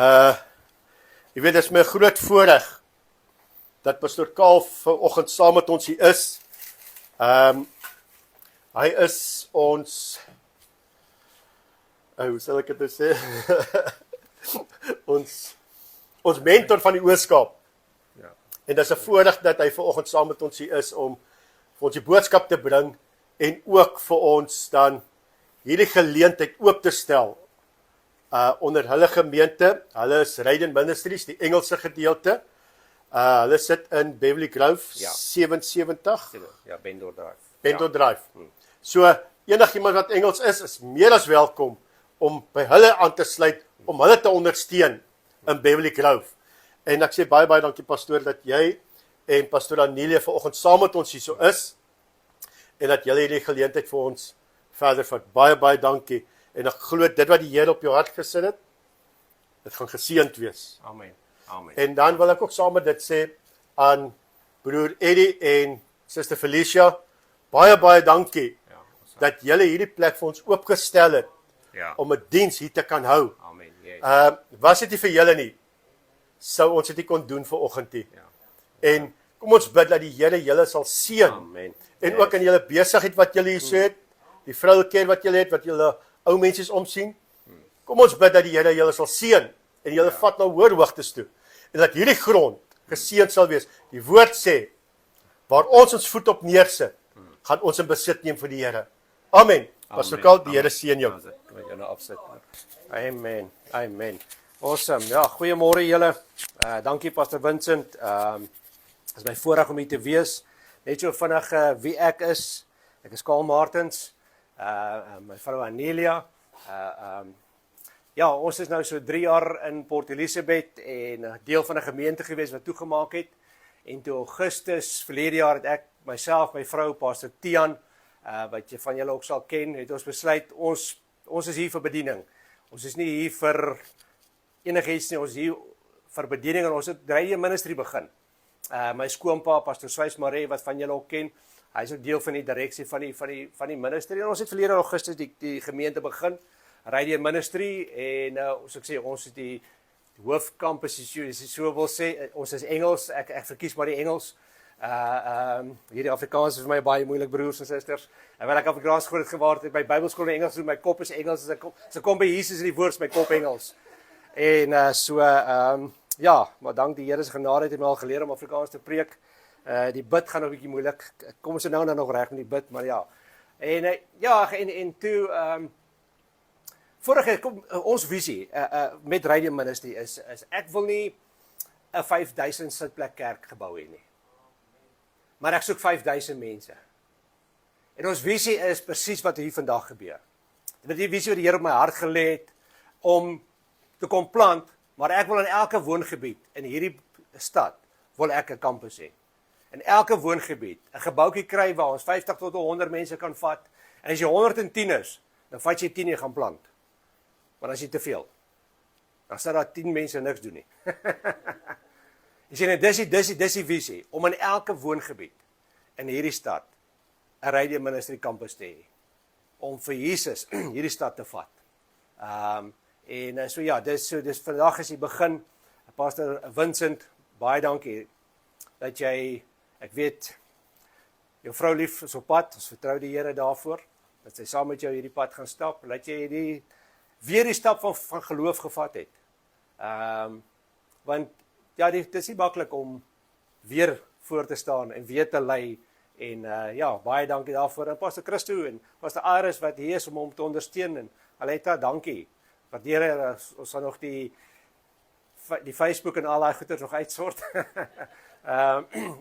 Jy weet, dit is my groot voorreg dat Pastor Karl vanoggend saam met ons hier is. Hy is ons, hoe sal ek dit sê? ons mentor van die Ooskaap. Ja. En dit is 'n voorreg dat hy vanoggend saam met ons hier is om vir ons die boodskap te bring en ook vir ons dan hierdie geleentheid oop te stel onder hulle gemeente. Hulle is Radiant Ministries, die Engelse gedeelte. Hulle sit in Beverly Grove, Ja. 77. Ja, Bendor Drive. Bendor Drive. So, enigiemand wat Engels is meer as welkom om by hulle aan te sluit, om hulle te ondersteun in Beverly Grove. En ek sê baie dankie pastoor dat jy en pastoor Anelia vanoggend saam met ons hier so is, en dat julle hierdie geleentheid vir ons verder vat. Baie dankie. En ek glo dit wat die Here op jou hart gesit het, dit gaan geseënd wees. Amen. Amen. En dan wil ek ook saam met dit sê aan broer Eddie en suster Felicia, baie dankie Ja, dat julle hierdie plek vir ons oopgestel het ja. om 'n diens hier te kan hou. Amen. Yes. Was dit nie vir julle nie, sou ons dit nie kon doen vanoggend nie. Ja. En kom ons bid dat die Here julle sal seën. Amen. En ook in julle besigheid wat julle hier so het, die vrouekeer wat julle het, wat julle ou mense omsien. Kom ons bid dat die Here julle sal seën en julle vat na hoër hoogtes toe. En dat hierdie grond geseën sal wees. Die woord sê, waar ons voet op neersit, gaan ons in besit neem vir die Here. Amen. Pastor Karl, die Here seën jou. Kom ek jou nou afsit. Amen. Amen. Awesome. Ja, goeiemôre julle. Dankie Pastor Vincent. Is my voorreg om hier te wees. Net so vinnig wie ek is. Ek is Karl Martens. My vrou Anelia. Ja, ons is nou so 3 jaar in Port Elizabeth en 'n deel van 'n gemeente gewees wat toegemaak het. En toe Augustus verlede jaar het ek myself, my vrou Pastor Tian, wat jy van julle ook sal ken, het ons besluit ons is hier vir bediening. Ons is nie hier vir enigiets nie, ons is hier vir bediening en ons het Radiant Ministry begin. My skoonpa Pastor Swys Maree wat van julle ook ken, hy is ook deel van die direksie van die ministry en ons het verlede Augustus die gemeente begin, Radiant Ministry en soos ek sê ons is die hoofkampus, as jy so wil sê, ons is Engels, ek verkies maar die Engels. Hierdie Afrikaans is vir my baie moeilik, broers en susters. En wel ek Afrikaans groot geword het by Bybelskool in Engels, my kop is Engels, as ek kom by Jesus in die woord, my kop Engels. En ja, maar dank die Here se genade het my al geleer om Afrikaans te preek. Die bid gaan nog 'n bietjie moeilik. Kom ons nou nog reg met die bid, maar ja. En ja, en toe vorige ons visie met Radiant Ministry is ek wil nie 'n 5000 sitplek kerk gebou hê nie. Maar ek soek 5000 mense. En ons visie is presies wat hier vandag gebeur. Dit is die visie wat die Here op my hart gelê het om te kom plant, maar ek wil in elke woongebied in hierdie stad wil ek 'n kampus hê. In elke woongebied 'n gebouetjie kry waar ons 50 tot 100 mense kan vat. En as jy 110 is, dan vat jy 10 en gaan plant. Maar as jy te veel, dan sal daar 10 mense niks doen nie. Jy sien, dis die visie, om in elke woongebied in hierdie stad 'n Radiant Ministry kampus te hê, om vir Jesus hierdie stad te vat. En so ja, dis vandag is die begin. Pastor Vincent, baie dankie dat jy, ek weet, jou vrou lief is op pad, ons vertrou die Here daarvoor, dat sy saam met jou hierdie pad gaan stap, dat jy weer die stap van geloof gevat het. Want ja, dit is nie maklik om weer voor te staan en weer te lei. En ja, baie dankie daarvoor. En Pastor Christo en Pastor Aris wat hier is om hom te ondersteun. En Aletta, dankie. Waardeer, ons gaan nog die Facebook en al daai goeders nog uitsort.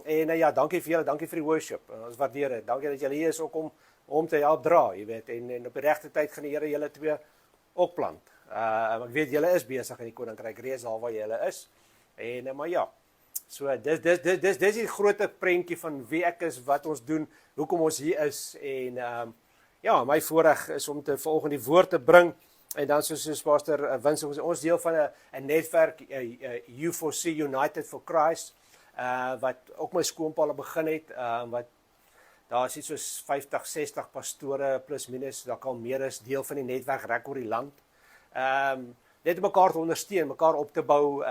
En ja, dankie vir julle, dankie vir die worship. Ons waardeer dit. Dankie dat julle hier is ook om te help dra, jy weet. En op die regte tyd gaan die Here julle twee ook plant. Ek weet julle is besig in die koninkryk reeds daar waar julle is. En maar ja, so dis die groot prentjie van wie ek is, wat ons doen, hoekom ons hier is. En ja, my voorreg is om te volgens die woord te bring. En dan soos Pastor Vincent, ons deel van 'n netwerk, U4C, United for Christ, wat ook my skoonpa begin het, wat daar is iets soos 50, 60 pastore plus minus, daar kan meer is deel van die netwerk reg oor die land. net om mekaar te ondersteun, mekaar op te bou,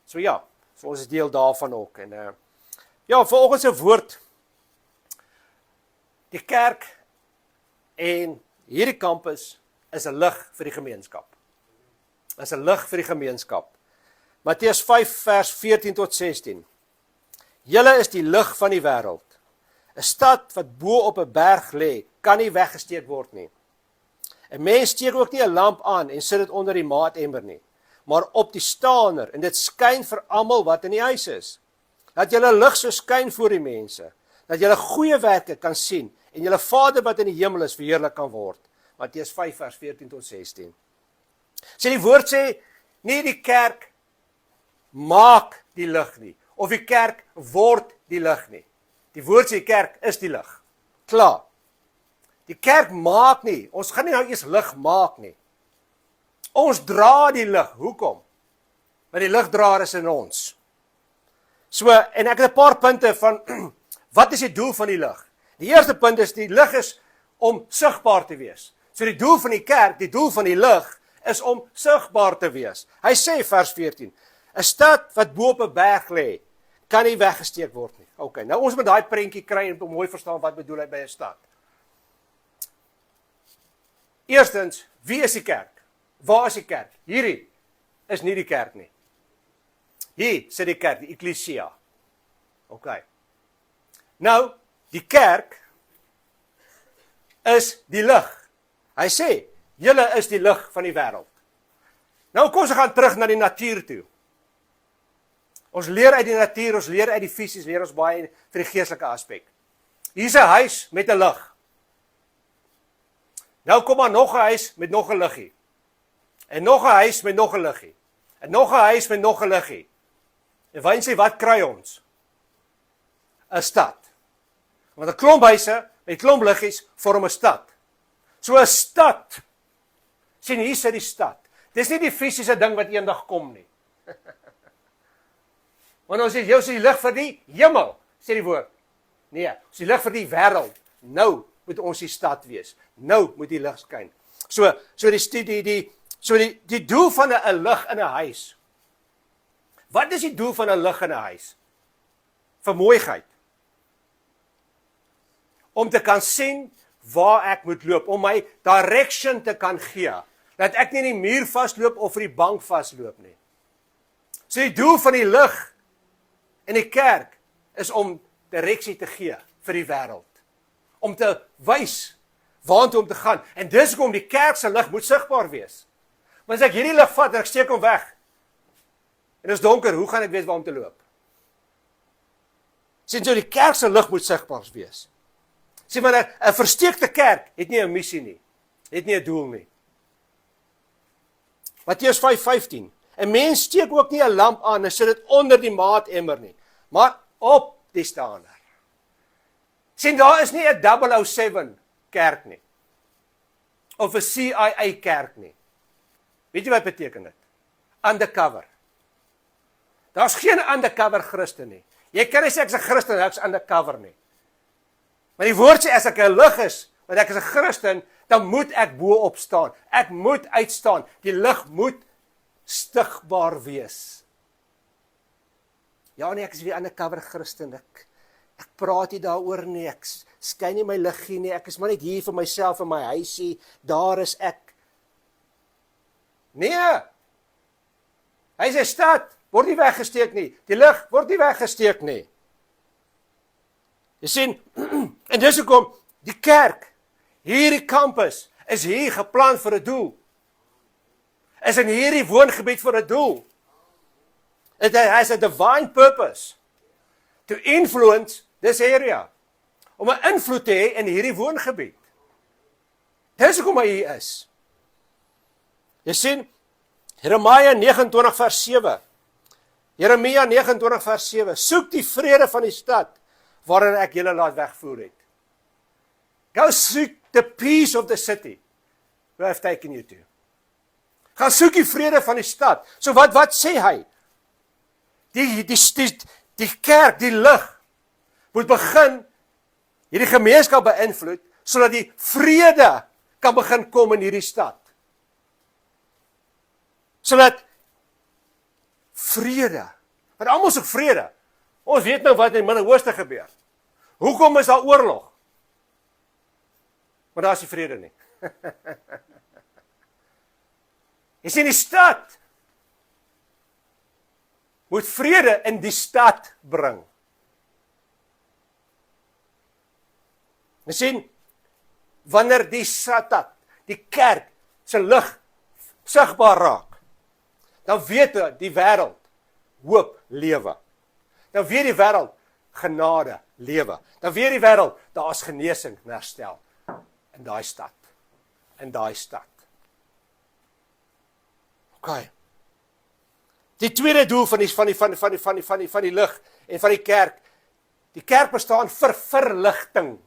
so ja, so ons is deel daarvan ook, en ja, vanoggend se woord, die kerk en hierdie kampus is 'n lig vir die gemeenskap. Is 'n lig vir die gemeenskap. Matteus 5 vers 14 tot 16. Julle is die lig van die wêreld. 'n Stad wat bo op 'n berg lê, kan nie weggesteek word nie. 'n Mens steek ook nie 'n lamp aan en sit dit onder die maatemmer nie, maar op die staander, en dit skyn vir almal wat in die huis is. Dat julle lig so skyn voor die mense, dat julle goeie werke kan sien en julle Vader wat in die hemel is verheerlik kan word. Matteus 5 vers 14 tot 16. Sê die woord sê nie die kerk maak die lig nie, of die kerk word die lig nie. Die woord sê die kerk is die lig. Klaar. Die kerk maak nie, ons gaan nie nou eers lig maak nie. Ons dra die lig. Hoekom? Want die ligdraer is in ons. So, en ek het 'n paar punte van wat is die doel van die lig? Die eerste punt is die lig is om sigbaar te wees. So die doel van die kerk, die doel van die lig is om sigbaar te wees. Hy sê vers 14, 'n stad wat bo op 'n berg lê, kan nie weggesteek word nie. Okay, nou ons moet daai prentjie kry en mooi verstaan wat bedoel hy by 'n stad. Eerstens, wie is die kerk? Waar is die kerk? Hierdie is nie die kerk nie. Hier sit die kerk, die eklesia. Okay. Nou, die kerk is die lig. Hy sê, julle is die lig van die wêreld. Nou kom ons gaan terug na die natuur toe. Ons leer uit die natuur, ons leer uit die fisies, leer ons baie vir die geestelike aspek. Hier's 'n huis met 'n lig. Nou kom maar nog 'n huis met nog 'n liggie. En nog 'n huis met nog 'n liggie. En nog 'n huis met nog 'n liggie. En wyn sê, wat kry ons? 'n Stad. Want 'n klomp huise met klomp liggies vorm 'n stad. So 'n stad. Sien, hier sit die stad. Dis nie die fisiese ding wat eendag kom nie. Want ons sê, jy is die lig vir die hemel, sê die woord. Nee, ons is die lig vir die wêreld. Nou moet ons die stad wees. Nou moet die lig skyn. So die doel van 'n lig in 'n huis. Wat is die doel van 'n lig in 'n huis? Vir mooiheid. Om te kan sien waar ek moet loop, om my direction te kan gee. Dat ek nie in die muur vasloop of vir die bank vasloop nie. So die doel van die lig in die kerk is om direksie te gee vir die wêreld. Om te wys waartoe om te gaan. En dis hoekom die kerk se lig moet sigbaar wees. Want as ek hierdie lig vat en ek steek hom weg, en dit is donker, hoe gaan ek weet waar om te loop? Sien, so die kerk se lig moet sigbaar wees. Sien, maar 'n versteekte kerk het nie 'n missie nie. Het nie 'n doel nie. Matteus 5:15. 'n Mens steek ook nie 'n lamp aan en sit dit onder die maatemmer nie, maar op die staander. Sien, daar is nie 'n 007 kerk nie. Of 'n CIA kerk nie. Weet jy wat beteken dit? Undercover. Daar's geen undercover Christen nie. Jy kan nie sê ek is 'n Christen, ek is undercover nie. Maar die woord sê as ek 'n lig is, want ek is 'n Christen, dan moet ek bo-op staan. Ek moet uitstaan. Die lig moet stigbaar wees. Ja nee, ek is weer 'n undercover Christen. Ek praat nie daaroor nie. Ek skyn nie my liggie nie. Ek is maar net hier vir myself in my huisie. Daar is ek. Nee. Hy sê stad word nie weggesteek nie. Die lig word nie weggesteek nie. Jy sien, en dis hoekom die kerk, hierdie kampus, is hier geplan vir 'n doel. Is in hierdie woongebied vir 'n doel. It has a divine purpose to influence this area. Om 'n invloed te hê in hierdie woongebied. Dis hoekom hy hier is. Jy sien, Jeremia 29 vers 7. Jeremia 29 vers 7. Soek die vrede van die stad waarin ek julle laat wegvoer het. Go seek the peace of the city where I've taken you to. Gaan soek die vrede van die stad. So wat sê hy? Die kerk, die lig, moet begin hierdie gemeenskap beïnvloed, sodat die vrede kan begin kom in hierdie stad. sodat vrede, want almal soek vrede. Ons weet nou wat in die Midde-Ooste gebeur. Hoekom is daar oorlog? Maar daar is nie vrede nie. Jy sien, die stad moet vrede in die stad bring. Jy sien, wanneer die stad, die kerk, se lig sigbaar raak, dan weet die wêreld hoop lewe. Dan weet die wêreld genade lewe. Dan weet die wêreld daar is genesing en herstel in daai stad. In daai stad. OK. Die tweede doel van die lig en van die kerk. Die kerk bestaan vir verligting.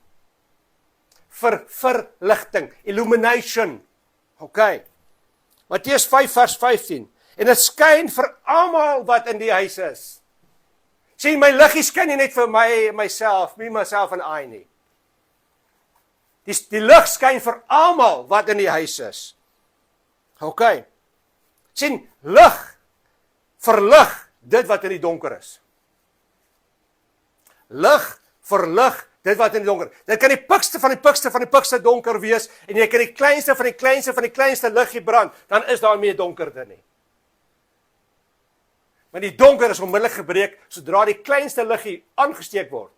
Vir verligting, illumination. OK. Matteus 5 vers 15. En dit skyn vir almal wat in die huis is. Sien, my liggie skyn nie net vir myself and I nie. Die lig skyn vir almal wat in die huis is. OK. Sien, lig verlig dit wat in die donker is. Lig verlig dit wat in die donker. Dit kan die pikste van die pikste donker wees en jy kan die kleinste van die kleinste liggie brand, dan is daar nie donkerte nie. Maar die donker is onmiddellik gebreek, sodra die kleinste liggie aangesteek word,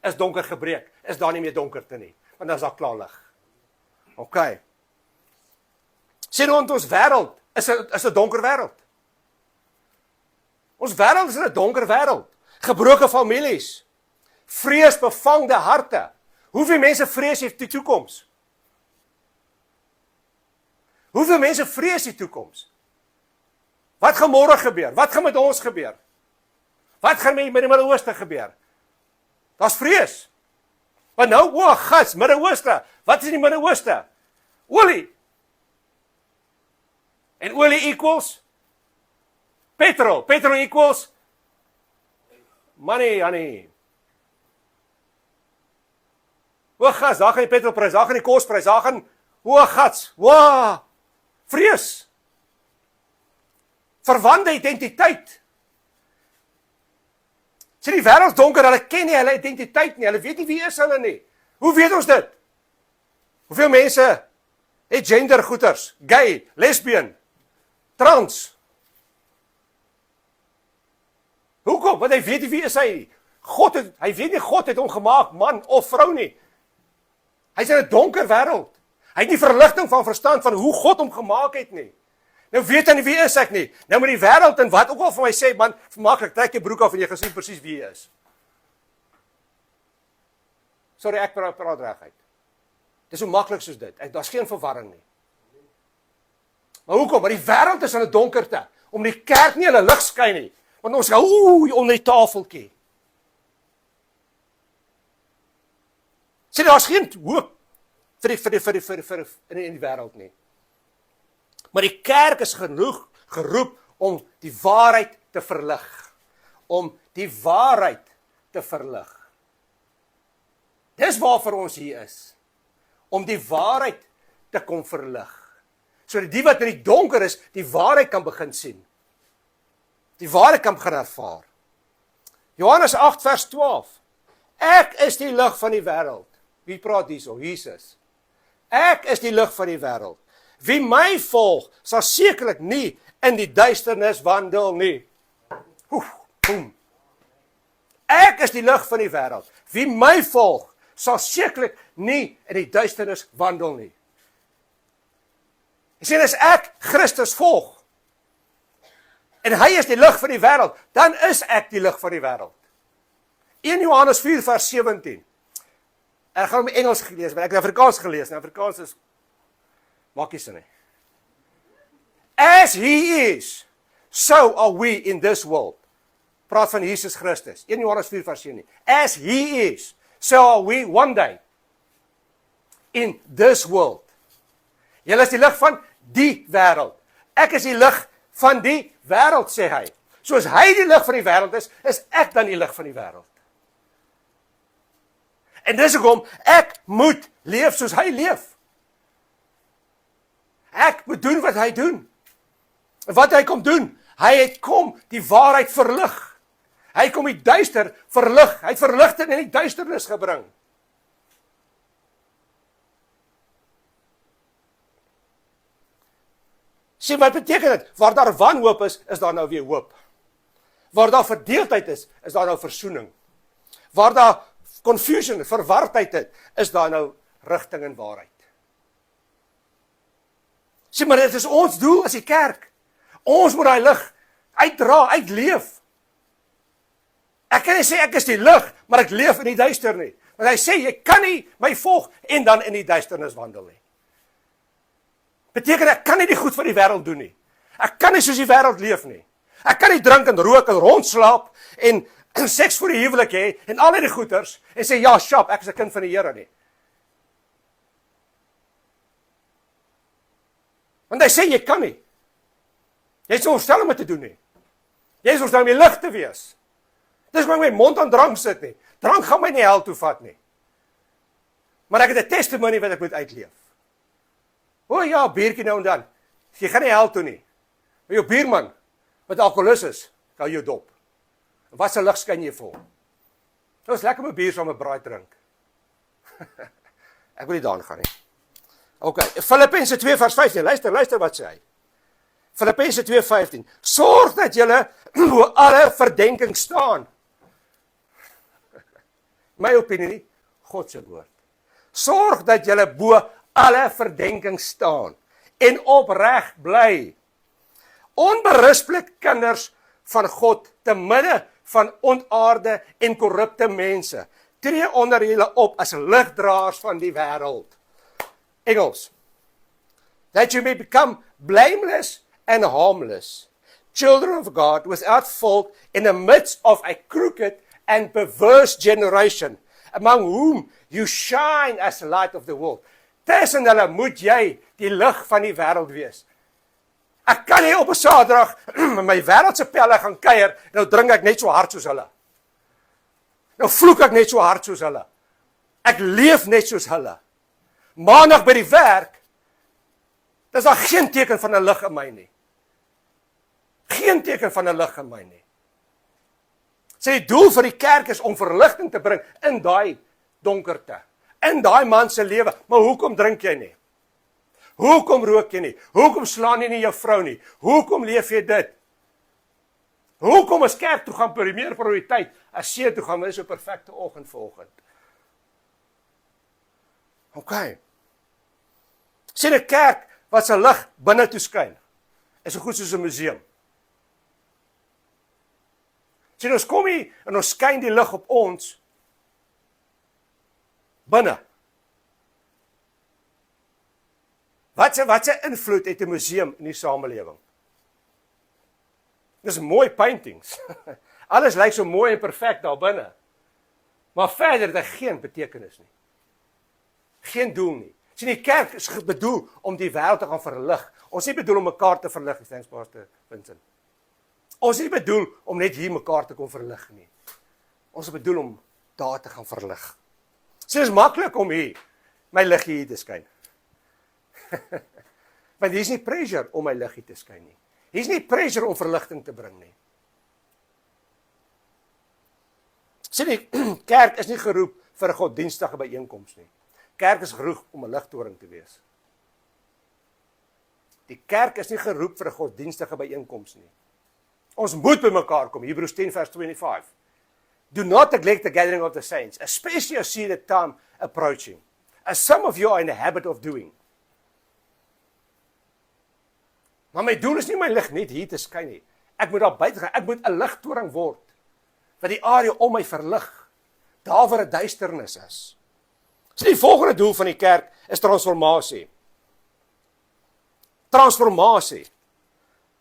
is donker gebreek, is daar nie meer donkerte nie, want dan is daar klaar lig. OK. Sien, want ons wêreld is 'n donker wêreld. Ons wêreld is 'n donker wêreld. Gebroke families, vreesbevangde harte. Hoeveel mense vrees die toekoms? Hoeveel mense vrees die toekoms? Wat gaan môre gebeur? Wat gaan met ons gebeur? Wat gaan met die Midde-Ooste gebeur? Daar's vrees. Want nou, gats, Midde-Ooste. Wat is in die Midde-Ooste? Olie. En olie equals petrol. Petrol equals money, honey. Gats, daar gaan die petrolprys, daar gaan die kosprys, daar gaan, gats, vrees. Verwande identiteit. Sien, die wêreld donker, hulle ken nie hulle identiteit nie, hulle weet nie wie is hulle nie. Hoe weet ons dit? Hoeveel mense het gendergoeters, gay, lesbian, trans? Hoekom? Want hy weet nie wie is hy nie. Hy weet nie God het hom gemaak, man of vrou nie. Hy's in 'n donker wêreld. Hy het nie verligting van verstand van hoe God hom gemaak het nie. Nou weet hy nie wie is ek nie. Nou met die wêreld en wat ook al vir my sê, man, maklik, trek jy broek af en jy gaan sien presies wie jy is. Sorry, ek praat reguit. Dis so maklik soos dit. Daar's geen verwarring nie. Maar hoekom? Want die wêreld is in 'n donkerte, om die kerk nie hulle lig skyn nie. Want ons gaan onder die tafeltjie. Sien, daar's geen hoop vir in die wêreld nie. Maar die kerk is genoeg geroep om die waarheid te verlig. Om die waarheid te verlig. Dis waarvoor ons hier is. Om die waarheid te kom verlig. Sodat die wat in die donker is, die waarheid kan begin sien. Die waarheid kan begin ervaar. Johannes 8 vers 12. Ek is die lig van die wêreld. Wie praat hierso? Jesus. Ek is die lig van die wêreld. Wie my volg, sal sekerlik nie in die duisternis wandel nie. Boom. Ek is die lig van die wêreld. Wie my volg, sal sekerlik nie in die duisternis wandel nie. Jy sien, as ek Christus volg, en hy is die lig van die wêreld, dan is ek die lig van die wêreld. 1 Johannes 4 vers 17. Ek gaan hom in Engels gelees, maar ek het Afrikaans gelees. Nou Afrikaans is maak nie sin nie. As he is, so are we in this world. Praat van Jesus Christus. 1 Johannes 4 vers 17. As he is, so are we one day in this world. Julle is die lig van die wêreld. Ek is die lig van die wêreld, sê hy. Soos hy die lig van die wêreld is ek dan die lig van die wêreld. En dis hoekom ek moet leef soos hy leef. Ek moet doen wat hy doen. En wat hy kom doen? Hy het kom die waarheid verlig. Hy kom die duister verlig. Hy het verligting in die duisternis gebring. Sien wat beteken dit? Waar daar wanhoop is daar nou weer hoop. Waar daar verdeeldheid is daar nou versoening. Waar daar confusion, verwardheid is daar nou rigting en waarheid. Sien, maar dit is ons doel as die kerk. Ons moet daai lig uitdra, uitleef. Ek kan nie sê ek is die lig, maar ek leef in die duister nie. Want hy sê, jy kan nie my volg en dan in die duisternis wandel nie. Beteken ek kan nie die goed van die wêreld doen nie. Ek kan nie soos die wêreld leef nie. Ek kan nie drink en rook en rondslaap en seks voor die huwelik hê en al die goeters en sê ja, sjap, ek is 'n kind van die Here nie. Want hy sê jy kan nie. Jy is ontstel om dit te doen nie. Jy is ontstel om die lig te wees. Dis maar my mond aan drank sit nie. Drank gaan my nie hel toe vat nie. Maar ek het 'n testimony wat ek moet uitleef. O ja, biertjie nou en dan. Jy gaan nie hel toe nie. Maar jou buurman wat alkoholist is, kan jou dop. En wat se lig skyn jy vir hom? Dit is lekker om 'n bier saam met braai drink. Ek wil nie daarin gaan nie. OK, Filippense 2 vers 15. Luister wat sê hy. Filippense 2:15. Sorg dat julle bo alle verdenking staan. My opinie nie, God se woord. Sorg dat julle bo alle verdenking staan en opreg bly. Onberispelik kinders van God te midde van ontaarde en korrupte mense. Tree onder julle op as ligdraers van die wêreld. Engels. That you may become blameless and harmless, children of God without fault in the midst of a crooked and perverse generation, among whom you shine as the light of the world. Tussen hulle moet jy die lig van die wêreld wees. Ek kan nie op 'n Saterdag met my wêreldse pelle gaan kuier, nou drink ek net so hard soos hulle. Nou vloek ek net so hard soos hulle. Ek leef net soos hulle. Maandag by die werk, dis daar geen teken van 'n lig in my nie. Geen teken van 'n lig in my nie. Sê die doel van die kerk is om verligting te bring in daai donkerte, in daai man se lewe. Maar hoekom drink jy nie? Hoekom rook jy nie? Hoekom slaan jy nie jou vrou nie? Hoekom leef jy dit? Hoekom is kerk toe gaan meer prioriteit as see toe gaan? Dit is 'n perfekte oggend vanoggend. OK. Sien 'n kerk wat se lig binne toe skyn, is so goed soos 'n museum. Sien ons kom hier en ons skyn die lig op ons binne. Wat se invloed het 'n museum in die samelewing? Dis mooi paintings. Alles lyk so mooi en perfek daar binne. Maar verder het dit geen betekenis nie. Geen doel nie. Sien die kerk is bedoel om die wêreld te gaan verlig. Ons is nie bedoel om mekaar te verlig, thanks Pastor Vincent. Ons is nie bedoel om net hier mekaar te kom verlig nie. Ons is bedoel om daar te gaan verlig. So is maklik om hier my liggie hier te skyn. Want hier is nie pressure om my liggie te skyn nie. Hier is nie pressure om verligting te bring nie. Sien die kerk is nie geroep vir 'n godsdienstige byeenkoms nie. Kerk is geroep om 'n ligtoring te wees. Die kerk is nie geroep vir 'n godsdienstige byeenkoms nie. Ons moet by mekaar kom. Hebreërs 10 vers 25. Do not neglect the gathering of the saints, especially as you see the time approaching, as some of you are in the habit of doing. Maar my doel is nie my lig net hier te skyn nie. Ek moet daar buite gaan. Ek moet 'n ligtoring word wat die area om my verlig, daar waar 'n duisternis is. So die volgende doel van die kerk is transformasie. Transformasie.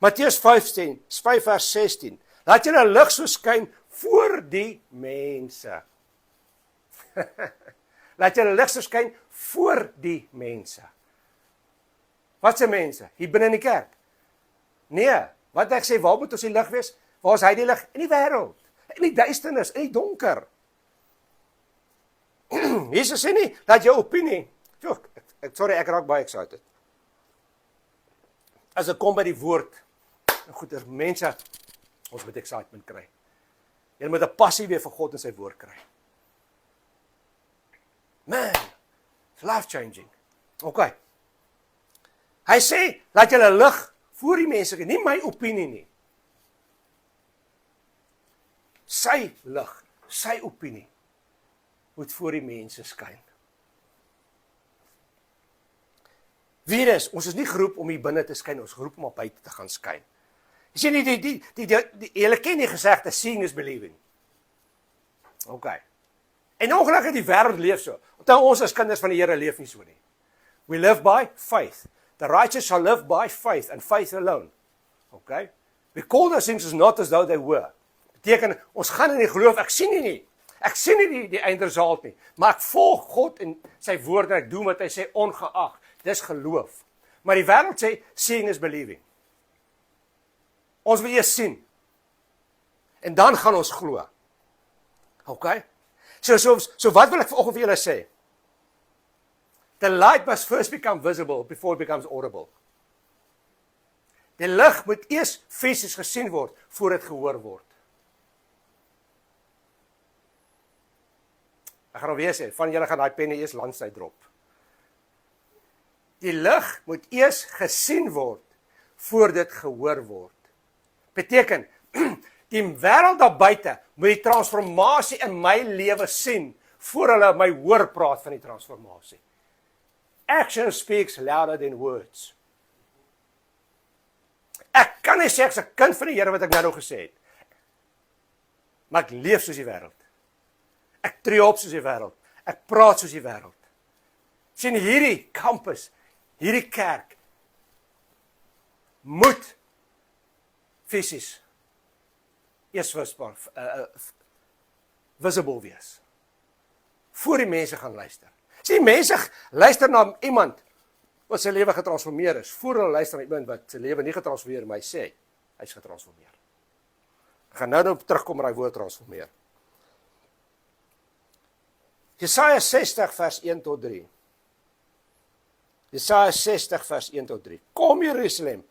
Matteus 5 vers 16. Laat julle lig so skyn voor die mense. Laat julle lig so skyn voor die mense. Wat se mense? Hier binne in die kerk. Nee, wat ek sê, waar moet ons die lig wees? Waar is hy die lig? In die wêreld. In die duisternis, in die donker. Jesus sê nie, dat jou opinie, ek raak baie excited. As ek kom by die woord, goeie mense, ons moet excitement kry. Jy moet 'n passie weer vir God en sy woord kry. Man, it's life changing. Okay. Hy sê, laat julle lig voor die mense, nie my opinie nie. Sy lig, sy opinie moet voor die mense skyn. Weer is, ons is nie geroep om hier binne te skyn, ons is geroep om op buite te gaan skyn. Jy sien nie, julle ken die gesegde, seeing is believing. Okay. En ongelukkig die wêreld leef so. Onthou ons as kinders van die Here leef nie so nie. We live by faith. The righteous shall live by faith and faith alone. Okay? We call those things as not as though they were. Beteken, ons gaan in die geloof, ek sien nie. Ek sien nie die eindresultaat nie, maar ek volg God en sy woorde en ek doen wat hy sê ongeag. Dis geloof. Maar die wêreld sê seeing is believing. Ons wil eers sien. En dan gaan ons glo. Okay? So wat wil ek vanoggend vir julle sê? The light must first become visible before it becomes audible. Die lig moet eers fisies gesien word voor dit gehoor word. Ek gaan nou weer sê, van julle gaan daai penne eers langs drop. Die lig moet eers gesien word voor dit gehoor word. Beteken, die wêreld daar buite moet die transformasie in my lewe sien voor hulle my hoor praat van die transformasie. Action speaks louder than words. Ek kan nie sê ek's 'n kind van die Here wat ek nou gesê het. Maar ek leef soos die wêreld. Ek tree op soos die wêreld. Ek praat soos die wêreld. Sien hierdie campus, hierdie kerk moet fisies eers visible wees. Voor die mense gaan luister. Sien, mense luister na iemand wat sy lewe getransformeer is, voor hulle luister na iemand wat sy lewe nie getransformeer, maar hy sê, hy's getransformeer. Ek gaan nou terugkom met daai woord transformeer. Jesaja 60 vers 1 tot 3. Jesaja 60 vers 1 tot 3. Kom Jerusalem,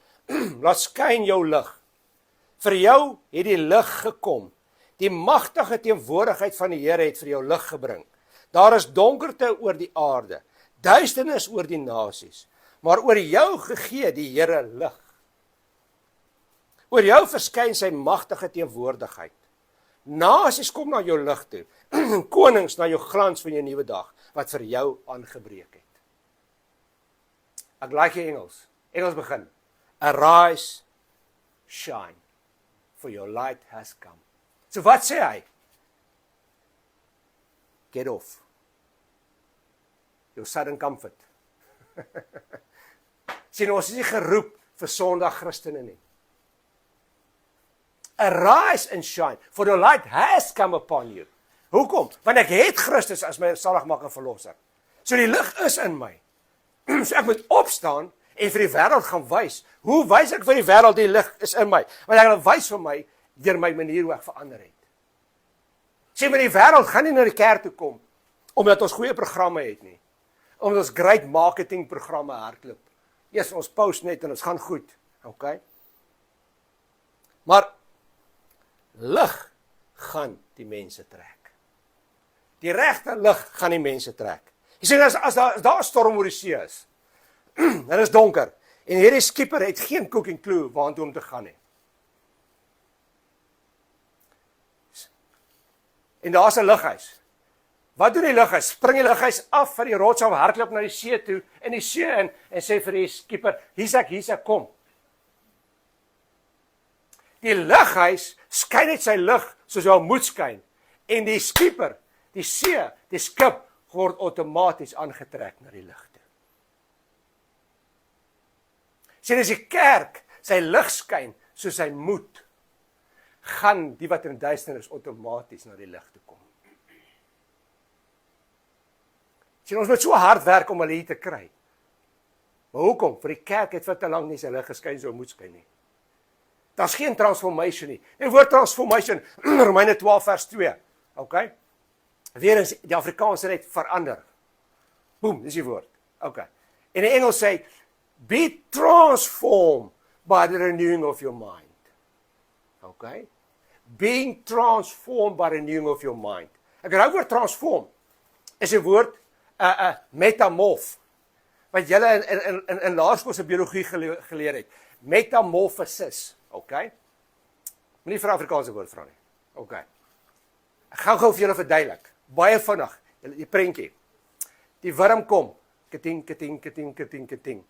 laat skyn jou lig. Vir jou het die lig gekom. Die magtige teenwoordigheid van die Here het vir jou lig gebring. Daar is donkerte oor die aarde, duisternis oor die nasies, maar oor jou gegee die Here lig. Oor jou verskyn sy magtige teenwoordigheid. Nasies kom na jou lig toe, konings na jou glans van jou nuwe dag, wat vir jou aangebreek het. Ek like die Engels. Engels begin. Arise, shine, for your light has come. So wat sê hy? Get off your sudden comfort. Sien, ons is nie geroep vir Sondag Christene nie. Arise and shine, for the light has come upon you. Hoekom? Want ek het Christus as my saligmaker verlosser. So die lig is in my. So ek moet opstaan en vir die wêreld gaan wys. Hoe wys ek vir die wêreld die lig is in my? Want ek gaan wys vir my deur my manier hoe ek verander het. Sien, maar die wêreld gaan nie na die kerk toe kom omdat ons goeie programme het nie. Omdat ons great marketing programme hardloop. Eers ons post net en ons gaan goed. Okay? Maar lig gaan die mense trek. Die regte lig gaan die mense trek. Jy sien, as daar 'n storm oor die see is, en is donker, en hierdie skipper het geen cooking clue waartoe om te gaan nie. En daar's 'n lughuis. Wat doen die lughuis? Spring die lughuis af van die rots af, hardloop na die see toe, in die see in, en sê vir die skipper, hier's ek, kom. Die lughuis skyn net sy lig soos hy moet skyn, en die skipper, die see, die skip, word outomaties aangetrek na die lig toe. Sien, as die kerk sy lig skyn soos hy moet, gaan die wat in duisternis outomaties na die lig toe kom. Sien, ons moet so hard werk om hulle hier te kry. Maar hoekom? Vir die kerk het vir te lank nie sy lig geskyn so moet skyn nie. Daar's geen transformation nie. Die woord transformation, Romeine 12 vers 2. Okay? Weer eens, die Afrikaans net verander. Boom, dis die woord. Okay. En die Engels sê, be transformed by the renewing of your mind. Okay? Being transformed by renewing of your mind. Ek hou oor transform. Is 'n woord metamorph. Wat julle in laerskool se biologie geleer het. Metamorphosis, okay? Moenie vir Afrikaanse woord vra nie. Okay. Ek gaan gou vir julle verduidelik. Baie vinnig, die prentjie. Die wurm kom, keting, keting, keting, keting, keting.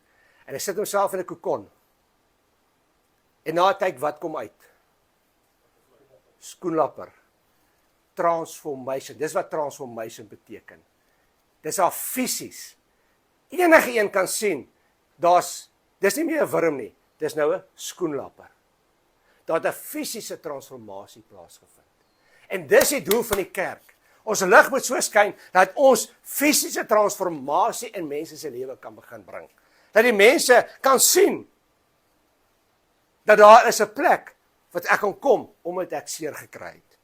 En hy sit homself in 'n kokon. En na 'n tyd wat kom uit? Skoenlapper. Transformation. Dis wat transformation beteken. Dis al fisies. Enige een kan sien, dis nie meer 'n wurm nie, dis nou 'n skoenlapper. Daar het 'n fisiese transformasie plaasgevind. En dis die doel van die kerk. Ons lig moet so skyn dat ons fisiese transformasie in mense se lewe kan begin bring. Dat die mense kan sien dat daar is 'n plek wat ek kan kom omdat ek seer gekry het.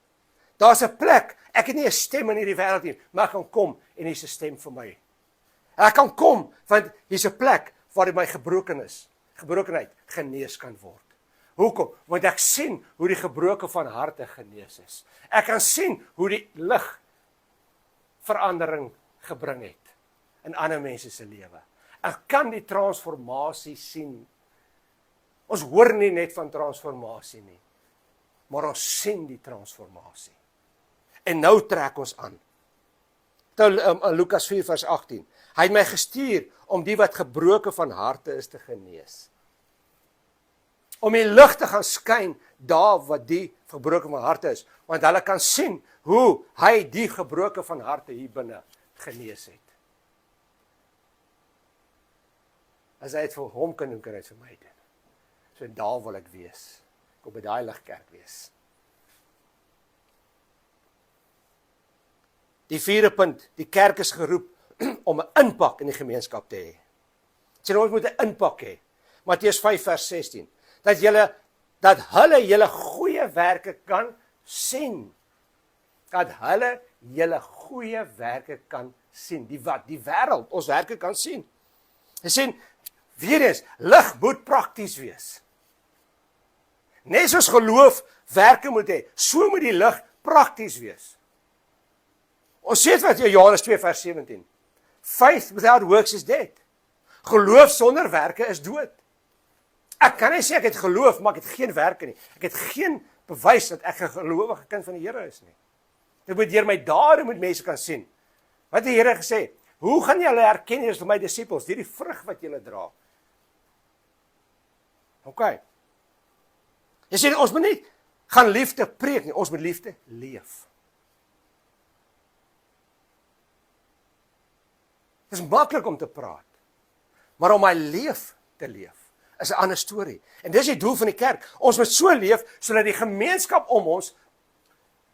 Daar's 'n plek, ek het nie 'n stem in hierdie wêreld nie, maar ek kan kom en hier's 'n stem vir my. Ek kan kom want hier's 'n plek waar my gebrokenheid genees kan word. Hoekom? Want ek sien hoe die gebroke van harte genees is. Ek kan sien hoe die lig verandering gebring het in ander mense se lewe. Ek kan die transformasie sien. Ons hoor nie net van transformasie nie, maar ons sien die transformasie. En nou trek ons aan. Lukas 4 vers 18. Hy het my gestuur om die wat gebroke van harte is te genees. Om die lig te gaan skyn daar wat die gebroke van harte is, want hulle kan sien hoe hy die gebroke van harte hier binne genees het. As hy dit vir hom kan doen, kan hy dit vir my doen. So daar wil ek wees. Ek wil by daai ligkerk wees. Die vierde punt, die kerk is geroep om 'n impak in die gemeenskap te hê. Sien, ons moet 'n impak hê. Matteus 5 vers 16. Dat hulle julle goeie werke kan sien. Dat hulle julle goeie werke kan sien. Die wêreld, ons werke kan sien. Jy sien, weer eens, lig moet prakties wees. Net soos geloof werke moet hê, so moet die lig prakties wees. Ons sê wat Johannes 2 vers 17. Faith without works is dead. Geloof sonder werke is dood. Ek kan nie sê ek het geloof, maar ek het geen werke nie. Ek het geen bewys dat ek 'n gelowige kind van die Here is nie. Dit moet deur my dade moet mense kan sien. Wat die Here gesê, hoe gaan julle herken julle is my disippels deur die vrug wat julle dra? OK. Jy sê ons moet nie gaan liefde preek nie, ons moet liefde leef. Dit is maklik om te praat, maar om my leef te leef is 'n ander storie. En dis die doel van die kerk. Ons moet so leef sodat die gemeenskap om ons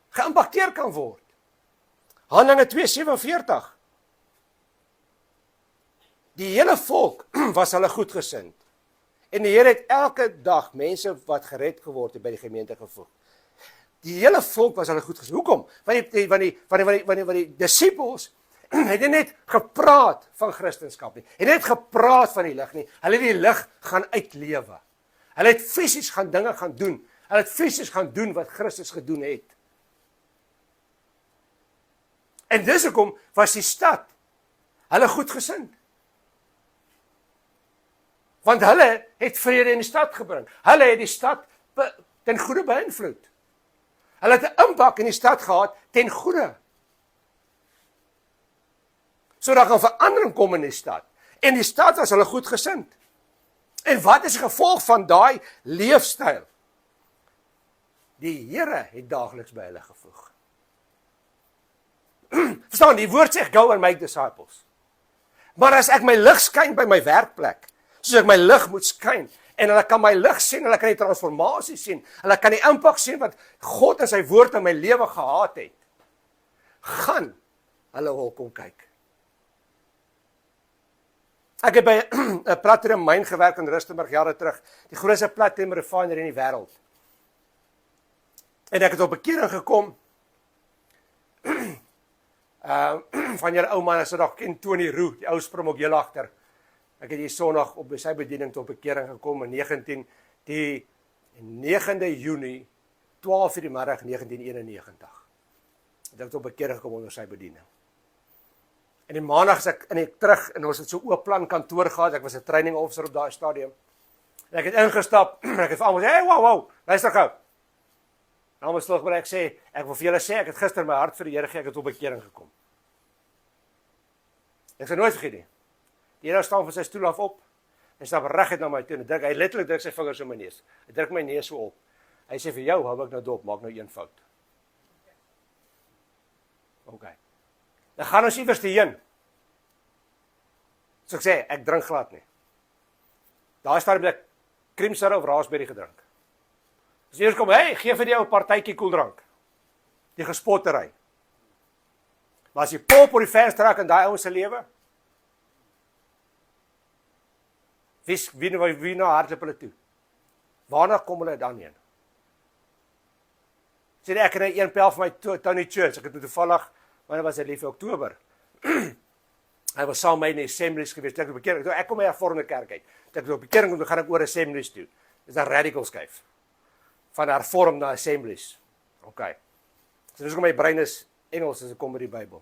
geïmpakteer kan word. Handelinge 2:47. Die hele volk was hulle goedgesind. En die Here het elke dag mense wat gered geword het by die gemeente gevoeg. Die hele volk was hulle goedgesind. Hoekom? Want die disippels het net gepraat van Christendom nie. Het net gepraat van die lig nie. Hulle het die lig gaan uitlewe. Hulle het fisies gaan dinge gaan doen. Hulle het fisies gaan doen wat Christus gedoen het. En dis hoekom was die stad hulle goedgesind. Want hulle het vrede in die stad gebring. Hulle het die stad ten goeie beïnvloed. Hulle het 'n impak in die stad gehad ten goeie. So daar gaan verandering kom in die stad. En die stad was hulle goedgesind. En wat is die gevolg van daai leefstyl? Die Here het daagliks by hulle gevoeg. Verstaan, die woord sê go and make disciples. Maar as ek my lig skyn by my werkplek, soos ek my lig moet skyn, en hulle kan my lig sien, hulle kan die transformasie sien, hulle kan die impak sien wat God in sy woord in my lewe gehad het, gaan hulle wil kom kyk. Ek het by 'n platinum myn gewerk in Rustenburg jare terug, die grootste platinum refinery in die wêreld. En ek het op 'n bekering gekom, van julle ou man, as jy nog ken Tony Roo, die ou spring ook heel agter. Ek het hier Sondag op sy bediening tot bekering gekom in die 9de Junie 12:00 die middag 1991. Het ek tot bekeer gekom onder sy bediening. En die maandag is ek terug en ons het so oop plan kantoor gehad. Ek was 'n training officer op daai stadium. En ek het ingestap en ek het vir almal sê, "Hey, wow, luister gou." Almal stil gebly, ek sê, ek wil vir julle sê, ek het gister my hart vir die Here gegee, ek het tot bekering gekom. Ek sal nooit vergeet nie. Die Here staan van sy stoel af op en stap reguit na my toe en hy letterlik druk sy vingers in my neus. Hy druk my neus so op. Hy sê vir jou, hou ek nou dop, maak nou een fout. Okay. Dan gaan ons iewers heen. So ek sê, ek drink glad nie. Daar staan ek cream soda of raspberry gedrink. As eers kom, hey, gee vir jou 'n partytjie koeldrank. Die gespottery. Maar as jy pop op die venster raak in daai ouens se lewe, wie nou hardloop hulle toe? Waarna kom hulle dan heen? Sê ek het een pel van my Tony Church, ek het toevallig, wanneer was dit lief Oktober. Hy was saam met my in assemblies gewees, ek kom by 'n hervormde kerk uit. Ek op bekering kom, dan gaan ek oor assemblies toe. Dis 'n radical skuif. Van hervorm na assemblies. Okay. So dis kom my brein is Engels as ek kom by die Bybel.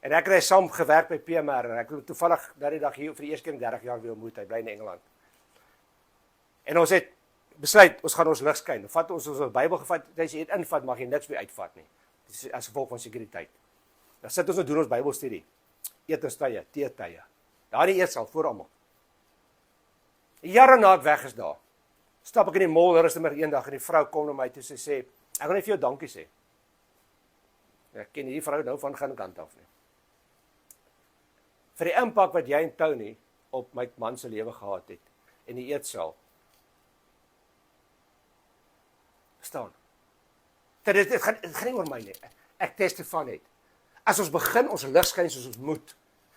En ek het saam gewerk by PMR en ek het toevallig daardie dag hier vir die eerste keer in 30 jaar weer ontmoet. Hy bly in Engeland. En ons het besluit, ons gaan ons lig skyn. Vat ons Bybel gevat, as jy dit invat, mag jy niks weer uitvat nie. Dis as gevolg van sekuriteit. Dan sit ons nou doen ons Bybelstudie. Etenstye, teetye. Daar die eers al voor almal. Jare na ek weg is daar. Stap ek in die mall, daar is net maar eendag en die vrou kom na my toe en sê, ek wil net vir jou dankie sê. Ek ken hierdie vrou nou van geen kant af nie. Vir die impak wat jy en Tony op my man se lewe gehad het in die eetsaal. Staan. Dit gaan nie oor my nie. Ek testify net. As ons begin ons lig skyn soos ons moet.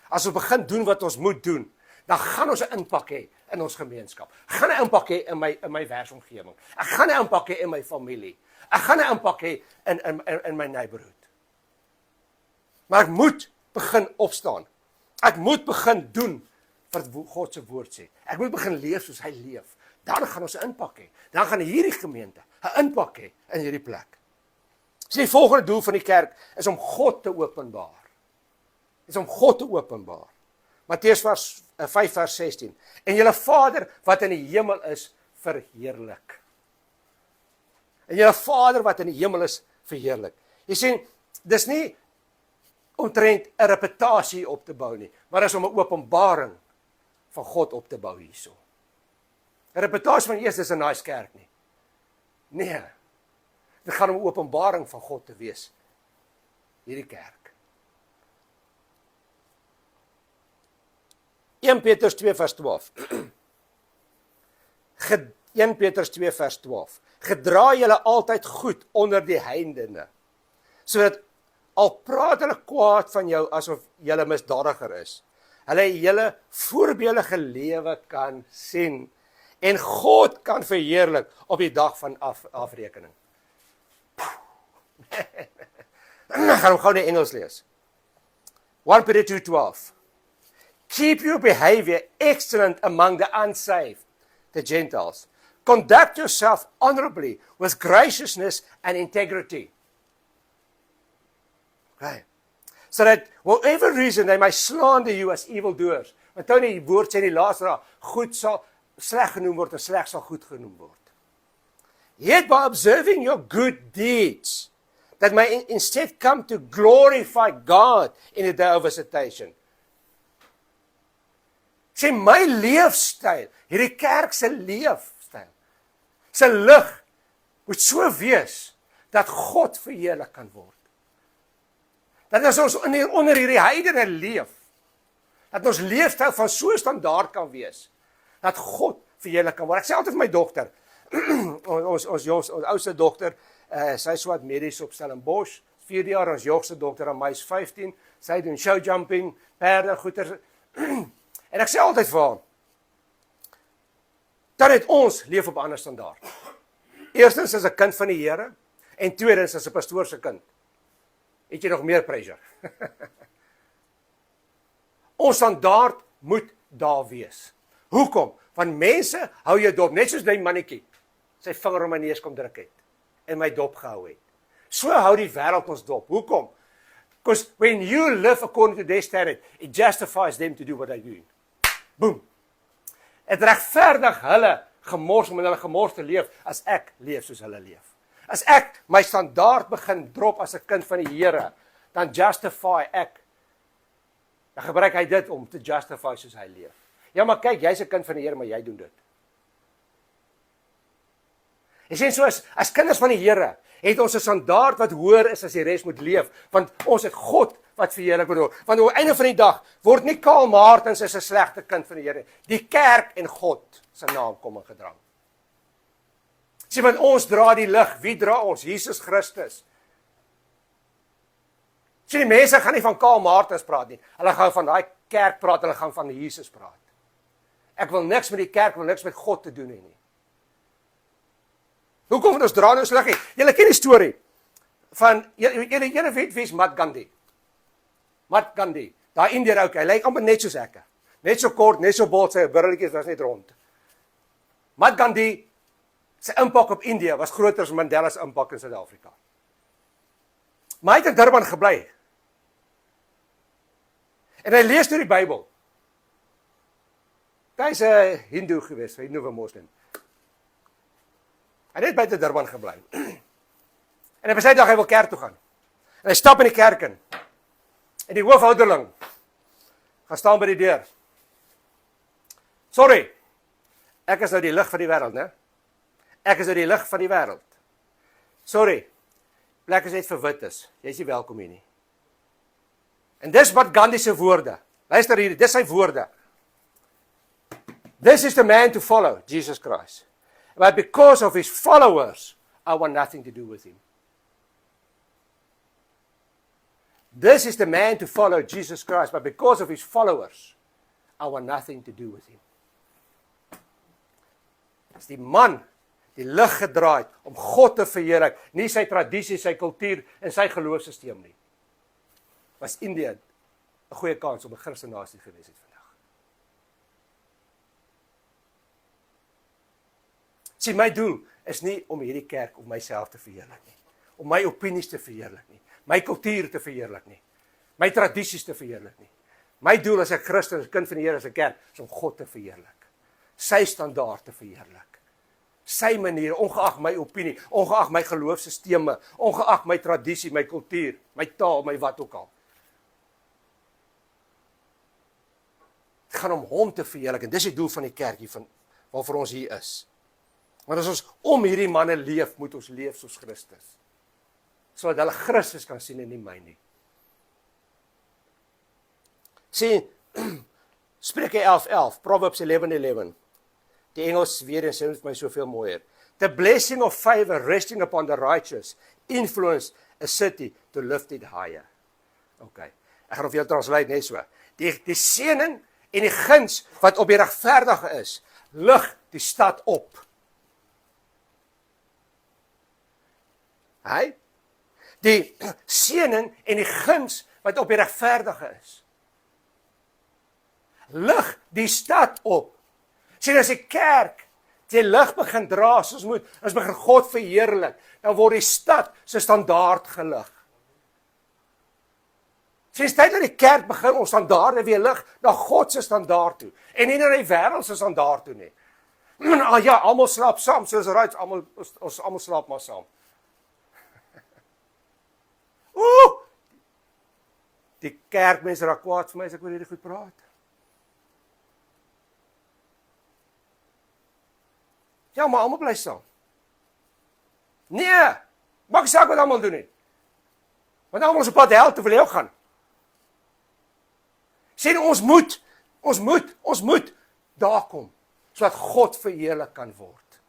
As ons begin doen wat ons moet doen, dan gaan ons 'n impak hê in ons gemeenskap. Ek gaan 'n impak hê in my werksomgewing. Ek gaan 'n impak hê in my familie. Ek gaan 'n impak hê in my neighborhood. Maar ek moet begin opstaan. Ek moet begin doen wat God se woord sê. Ek moet begin leef soos hy leef. Dan gaan ons 'n impak hê. Dan gaan hierdie gemeente 'n impak hê in hierdie plek. So die volgende doel van die kerk is om God te openbaar. Is om God te openbaar. Matteus 5 vers 16. En julle Vader wat in die hemel is, verheerlik. En julle Vader wat in die hemel is, verheerlik. Jy sien, dis nie omtrent 'n reputasie op te bou nie, maar is om 'n openbaring van God op te bou hierso. 'n Reputasie van eers is 'n nice kerk nie. Nee. Dit gaan om 'n openbaring van God te wees. Hierdie kerk. 1 Petrus 2 vers 12. 1 Petrus 2 vers 12. Gedra julle altyd goed onder die heidene, sodat al praat hulle kwaad van jou asof julle misdadiger is, hulle julle voorbeeldige lewe kan sien en God kan verheerlik op die dag van afrekening. Ek gaan gou die Engels lees. 1 Peter 2:12. Keep your behavior excellent among the unsaved, the Gentiles. Conduct yourself honorably with graciousness and integrity. Okay. So that whatever reason they may slander you as evildoers. Want nou die woord sê in die laaste dae, goed sal sleg genoem word en sleg sal goed genoem word. Yet by observing your good deeds, that may instead come to glorify God in the day of visitation. Sê my leefstyl, hierdie kerk se leefstyl, se lig moet so wees dat God verheerlik kan word. Dat as ons onder hierdie heidene leef, dat ons leefstyl van so 'n standaard kan wees, dat God verheerlik kan word. Ek sê altyd vir my dogter, ons oudste dogter, sy is so wat medies op Stellenbosch, 4 jaar, ons jongste dogter aan my is 15, sy doen show jumping, perde, goeder. En ek sê altyd vir haar, dat het ons leef op 'n ander standaard. Eerstens is 'n kind van die Here, en tweedens is 'n pastoor se kind. Het jy nog meer pressure? Ons standaard moet daar wees. Hoekom? Want mense hou jou dop, net soos die mannetjie, sy vinger om my neus kom druk het. en my dop gehou het. So hou die wêreld ons dop. Hoekom? Because when you live according to their standard, it justifies them to do what they're doing. Boom. Het regverdig hulle gemors om in hulle gemors te leef, as ek leef soos hulle leef. As ek my standaard begin drop as 'n kind van die Here, dan justify ek. Dan gebruik hy dit om te justify soos hy leef. Ja, maar kyk, jy's 'n kind van die Here, maar jy doen dit. Jy sien, so as kinders van die Here, het ons 'n standaard wat hoër is as die res moet leef, want ons het God wat verheerlik word. Want op die einde van die dag word nie Karl Martens as 'n slegte kind van die Here. Die kerk en God se naam kom in gedrang. Sien, want ons dra die lig. Wie dra ons? Jesus Christus. Sien, die mense gaan nie van Karl Martens praat nie. Hulle gaan van daai kerk praat, hulle gaan van Jesus praat. Ek wil niks met die kerk, wil niks met God te doen hê nie. Hoekom want ons dra nou sleg nie? Julle ken die storie van julle weet wie is Mahatma Gandhi. Mahatma Gandhi, daai Indiër ou, hy lyk amper net soos ek. Net so kort, net so bot, sy brulletjies was net rond. Mahatma Gandhi sy impak op India was groter as Mandela se impak in Suid-Afrika. Maar hy het in Durban gebly. En hy lees deur die Bybel. Hy is 'n Hindoe gewees, 'n Hindoe moslim. Hy het buite Durban gebly. En hy besluit dat hy wil kerk toe gaan. En hy stap in die kerk in. En die hoofouderling gaan staan by die deur. Sorry, ek is nou die lig van die wêreld, né? Ek is nou die lig van die wêreld. Sorry, plek is net vir wites. Jy is nie welkom hier nie. En dis wat Gandhi se woorde. Luister hier, dis sy woorde. This is the man to follow, Jesus Christ. But because of his followers, I want nothing to do with him. This is the man to follow Jesus Christ, but because of his followers, I want nothing to do with him. As die man die lig gedraai het om God te verheerlik, nie sy tradisie, sy kultuur en sy geloofsisteem nie. Was India 'n goeie kans om 'n Christelike nasie gewees het vandag. Sien, my doel is nie om hierdie kerk of myself te verheerlik nie, om my opinies te verheerlik nie, my kultuur te verheerlik nie, my tradisies te verheerlik nie. My doel as 'n Christen, as 'n kind van die Here, as 'n kerk, is om God te verheerlik. Sy standaard te verheerlik. Sy manier, ongeag my opinie, ongeag my geloofsisteme, ongeag my tradisie, my kultuur, my taal, my wat ook al. Het gaan om hom te verheerlik, en dis die doel van die kerk hier, waarvoor ons hier is. Want as ons om hierdie manne leef, moet ons leef soos Christus. Sodat hulle Christus kan sien en nie my nie. Sien, Spreuke 11:11, Proverbs 11:11. Die Engels weer eens sê my soveel mooier. The blessing of favor resting upon the righteous influence a city to lift it higher. Okay, ek gaan vir jou translate net so. Die seëning en die guns wat op die regverdige is, lig die stad op. Hy? Die seëning en die guns wat op die regverdige is, lig die stad op. Sien, as die kerk die lig begin dra, soos moet, as begin God verheerlik, dan word die stad se standaard gelig. Sien, tyd dat die kerk begin ons standaarde weer lig na God se standaard toe, en nie na die wêreld se standaard toe nie. Ja, almal slaap saam, soos right, ons almal slaap maar saam. Die kerkmense raak kwaad vir my as ek oor hierdie goed praat. Ja, maar almal bly saam. Nee, maak saak wat almal doen nie. Want almal is op pad hel toe wil jy ook gaan. Sien, ons moet daar kom, sodat God verheerlik kan word.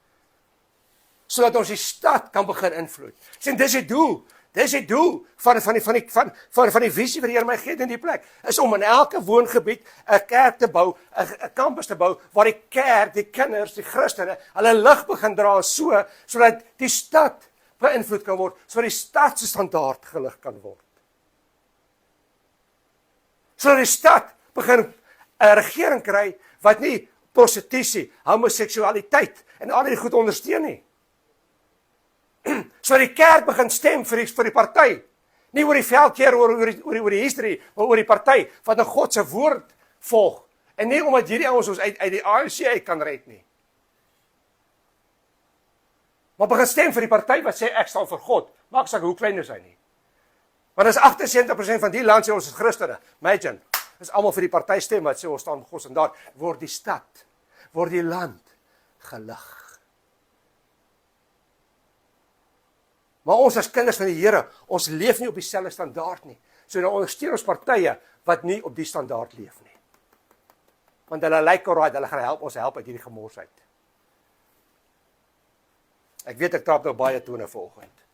Sodat ons die stad kan begin invloed. Sien, dis die doel. Dis die doel van die visie wat die Here my gee in die plek, is om in elke woongebied 'n kerk te bou, 'n kampus te bou, waar die kerk, die kinders, die Christene, hulle lig begin dra sodat die stad beïnvloed kan word, sodat die stad se standaard gelig kan word. Sodat die stad begin 'n regering kry wat nie prostitusie, homoseksualiteit en al die goed ondersteun nie. So die kerk begin stem vir die party. Nie oor die veldkeer, oor die history, maar oor die party, wat 'n God se woord volg. En nie omdat hierdie ouens ons uit die ANC uit kan red nie. Maar begin stem vir die party wat sê ek staan vir God, maak saak hoe klein is hy nie. Want as 78% van die land sê ons is Christene, imagine, is almal vir die party stem wat sê ons staan vir God, en daar word die stad, word die land gelig. Maar ons as kinders van die Here, ons leef nie op dieselfde standaard nie. So dan ondersteun ons partye wat nie op die standaard leef nie. Want hulle lyk alright, hulle gaan ons help uit hierdie gemors uit. Ek weet ek trap nou baie tone vanoggend.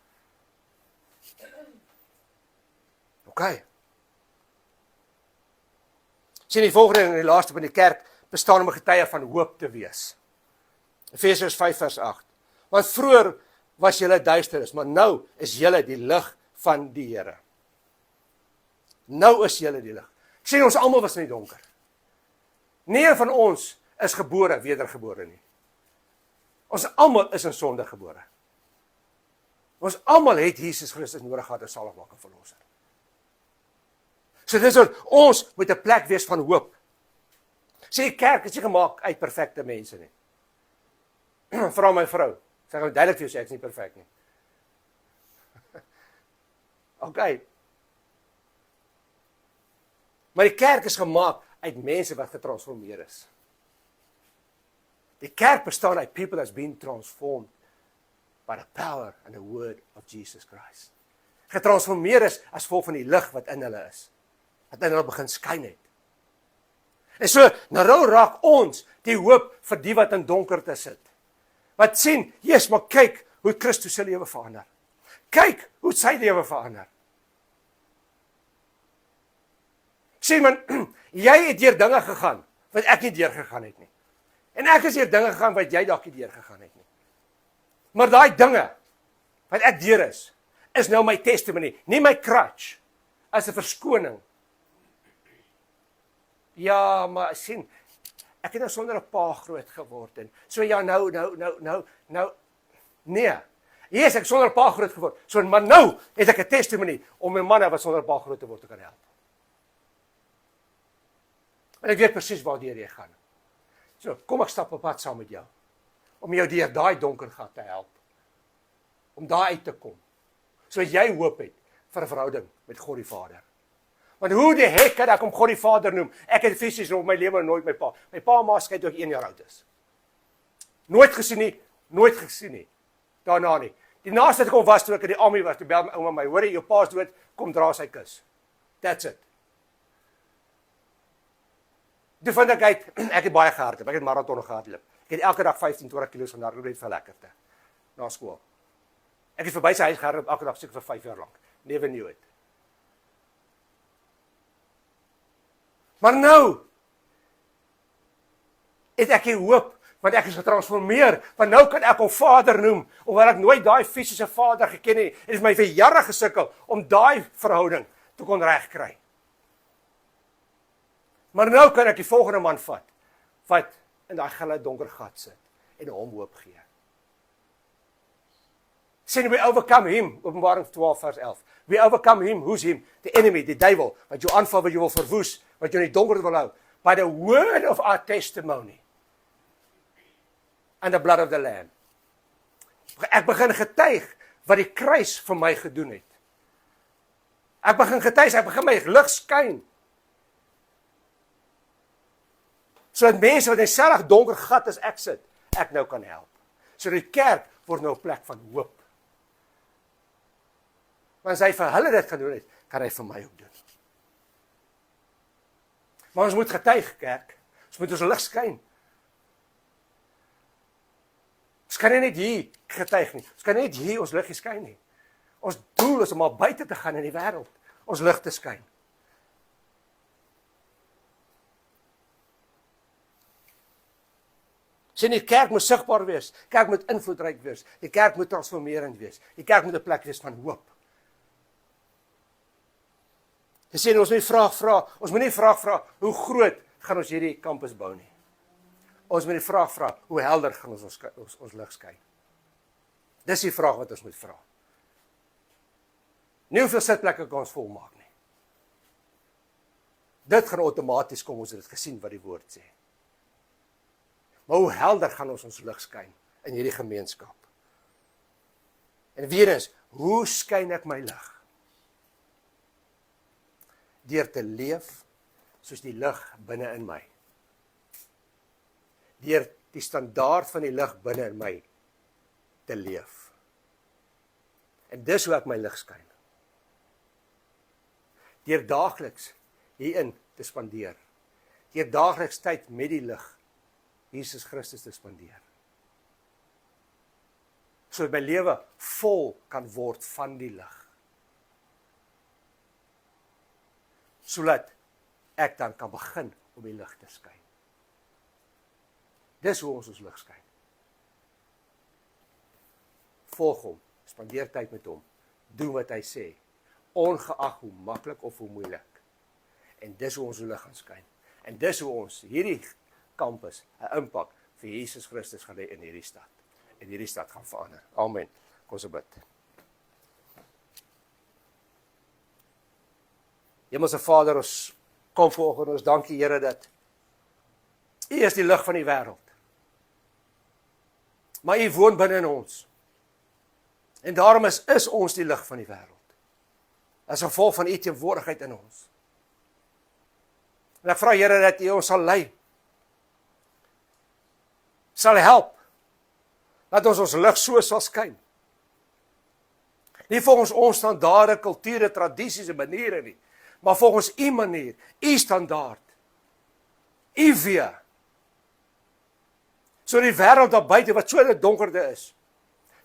OK. Sien die volgende en die laaste van die kerk bestaan om 'n getuie van hoop te wees. Efesiërs 5 vers 8. Want vroeër was julle duisternis, maar nou is julle die lig van die Here. Nou is julle die lig. Sien ons almal was in die donker. Nie een van ons is gebore wedergebore nie. Ons almal is in sonde gebore. Ons almal het Jesus Christus nodig gehad as saligmaker en verlosser. So dis wat ons moet 'n plek wees van hoop. Sê die kerk is nie gemaak uit perfekte mense nie. Vra my vrou. Sy gaan duidelik vir jou sê ek is nie perfek nie. OK. Maar die kerk is gemaak uit mense wat getransformeer is. Die kerk bestaan uit people that's been transformed by the power and the word of Jesus Christ. Getransformeer is as gevolg van die lig wat in hulle is. Wat in hulle begin skyn het. En so, nou raak ons die hoop vir die wat in donkerte sit. Wat sien, yes, maar kyk hoe Christus se lewe verander. Kyk hoe sy lewe verander. Sien man, jy het deur dinge gegaan wat ek nie deur gegaan het nie. En ek is deur dinge gegaan wat jy dalk nie deur gegaan het nie. Maar daai dinge wat ek deur is nou my testimony, nie my crutch as 'n verskoning. Ja, maar sien, ek het nou sonder 'n pa groot geword en so ja nou. Nee. Yes, ek sonder 'n pa groot geword. So maar nou het ek 'n testimony om 'n man wat sonder 'n pa groot te word te kan help. En ek weet presies waartoe jy gaan. So, kom ek stap op pad saam met jou om jou deur daai donker gat te help. Om daar uit te kom. Sodat jy hoop het vir 'n verhouding met God die Vader. Want hoe die hek kan ek hom God die Vader noem? Ek het fisies op my lewe nooit my pa. My pa en ma skei toe ek 1 jaar oud is. Nooit gesien nie. Daarna nie. Die naaste wat ek kom was toe ek in die army was, toe bel my ouma my, hoor jy jou pa is dood, kom dra sy kus. That's it. Toe vind ek uit, ek het baie gehardloop, ek het marathon gehardloop. Ek het elke dag 15-20 km gehardloop, net vir lekkerte. Na skool. Ek het verby sy huis gehardloop elke dag seker vir 5 jaar lank. Never knew it. Maar nou het ek die hoop, want ek is getransformeer, want nou kan ek hom Vader noem, hoewel ek nooit daai fisiese Vader geken het. Het is my vir jare gesukkel om daai verhouding te kon regkry. Maar nou kan ek die volgende man vat, wat in daai gille donker gat sit, en hom hoop gee. Sien, we overcome him, Openbaring 12 vers 11. We overcome him, who's him? The enemy, die duiwel, wat jou aanval, wat jou wil verwoes, wat jou in die donker wil hou, by the word of our testimony, and the blood of the Lamb. Ek begin getuig wat die kruis vir my gedoen het. Ek begin getuig, ek begin my lig skyn. Sodat mense wat in dieselfde donker gat as ek sit, ek nou kan help. So die kerk word nou 'n plek van hoop. Want as hy vir hulle dit gedoen het, kan hy vir my ook doen. Maar ons moet getuig, kerk. Ons moet ons lig skyn. Ons kan nie net hier getuig nie. Ons kan nie net hier ons lig skyn nie. Ons doel is om maar buite te gaan in die wêreld, ons lig te skyn. Sien, die kerk moet sigbaar wees. Die kerk moet invloedryk wees. Die kerk moet transformerend wees. Die kerk moet 'n plek wees van hoop. Jy sien, ons moet nie vraag vra, hoe groot gaan ons hierdie kampus bou nie. Ons moet die vraag vra, hoe helder gaan ons lig skyn. Dis die vraag wat ons moet vra. Nie hoeveel sitplekke kan ons volmaak nie. Dit gaan outomaties kom, ons het dit gesien wat die woord sê. Maar hoe helder gaan ons lig skyn in hierdie gemeenskap? En weer eens, hoe skyn ek my lig? Deur te leef soos die lig binne in my. Deur die standaard van die lig binne in my te leef. En dis hoe ek my lig skyn. Deur daagliks hierin te spandeer. Deur daagliks tyd met die lig, Jesus Christus te spandeer. Sodat my lewe vol kan word van die lig. Sodat ek dan kan begin om die lig te skyn. Dis hoe ons lig skyn. Volg hom, spandeer tyd met hom, doen wat hy sê, ongeag hoe maklik of hoe moeilik. En dis hoe ons lig gaan skyn. En dis hoe ons hierdie kampus 'n impak vir Jesus Christus gaan hê in hierdie stad. En hierdie stad gaan verander. Amen. Kom ons bid. Hemelse Vader, ons kom vanoggend, ons dankie Here dat U is die lig van die wêreld. Maar U woon binne in ons. En daarom is ons die lig van die wêreld. As gevolg van U teenwoordigheid in ons. En ek vra Here dat U ons sal lei. Sal help. Dat ons lig so sal skyn. Nie volgens ons standaarde, kulture, tradisies en maniere nie, maar volgens U manier, U standaard. U weë. So die wêreld daar buite wat so in die donkerde is,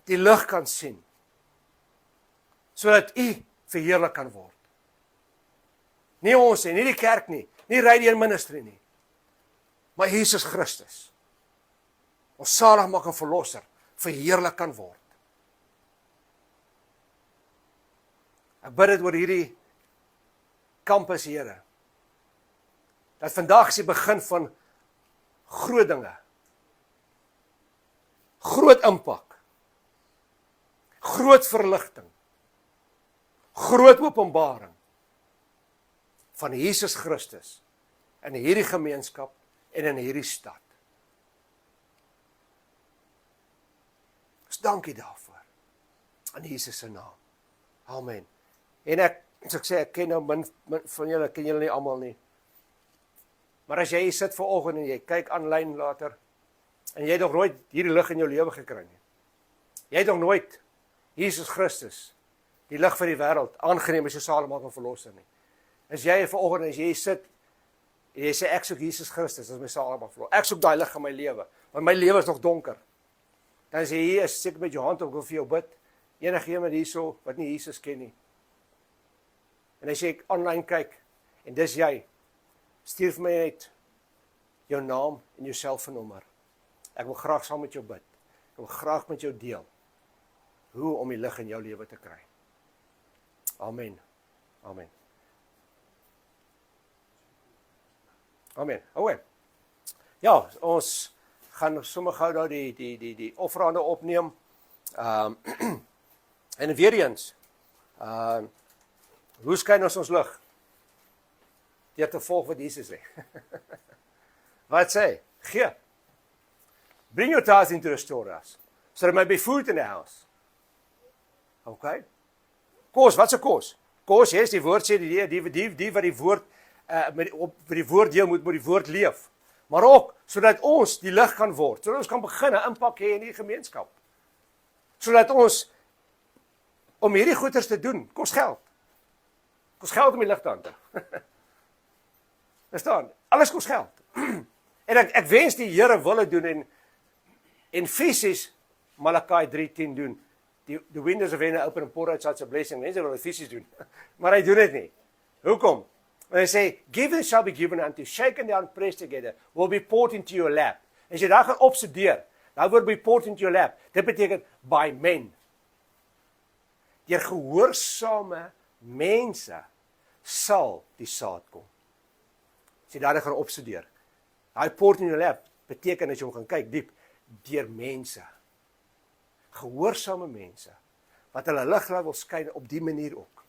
die lig kan sien. Sodat U verheerlik kan word. Nie ons nie die kerk nie, nie Radiant Ministry nie, maar Jesus Christus. Ons saligmaker en verlosser verheerlik kan word. Ek bid dit oor hierdie kampus, Here. Dat vandag is die begin van groot dinge. Groot impak. Groot verligting. Groot openbaring van Jesus Christus in hierdie gemeenskap en in hierdie stad. Ons dankie daarvoor. In Jesus se naam. Amen. En ek sê, ek ken nou min van julle, ken julle nie almal nie. Maar as jy hier sit vanoggend en jy kyk aanlyn later, en jy het nog nooit hierdie lig in jou lewe gekry nie. Jy het nog nooit Jesus Christus, die lig van die wêreld, aangeneem as jou saligmaker en verlosser nie. As jy vanoggend, as jy sit, en jy sê, ek soek Jesus Christus as my saligmaker en verlosser. Ek soek daai lig in my lewe, want my lewe is nog donker. Dan as jy hier is, seker met jou hand op, ek wil vir jou bid, enige iemand hierso, wat nie Jesus ken nie. En as jy online kyk, en dis jy, stuur vir my net jou naam en jou selfoonnommer. Ek wil graag saam met jou bid. Ek wil graag met jou deel hoe om die lig in jou lewe te kry. Amen. Amen. Amen. Oké. Ja, ons gaan sommer gou nou die offerande opneem. En weer eens, hoe skyn ons lig? Deur te volg wat Jesus sê. Wat sê? Gee. Bring your tithes into the storehouse, so there may be food in the house. Okay? Kos, wat se kos? Kos, yes, die woord sê die wat die woord met die woord deel moet die woord leef. Maar ook sodat ons die lig kan word, sodat ons kan begin 'n impak hê in die gemeenskap. Sodat ons om hierdie goeders te doen, kos geld. Kos geld om die lig te hanteer. Verstaan? Alles kos geld. En ek wens die Here wil dit doen en fisies Malachi 3:10 doen. The windows of heaven open and pour out such a blessing. Mense wil dit fisies doen. Maar hy doen dit nie. Hoekom? Want hy sê, given shall be given unto, shaken down, pressed together, will be poured into your lap. As jy daar gaan opstudeer, daar word be poured into your lap. Dit beteken by men. Deur gehoorsame mense sal die saad kom. As jy daar gaan opstudeer, daai poured in your lap beteken as jy hom gaan kyk diep, deur mense. Gehoorsame mense wat hulle lig laat wil skyn op die manier ook.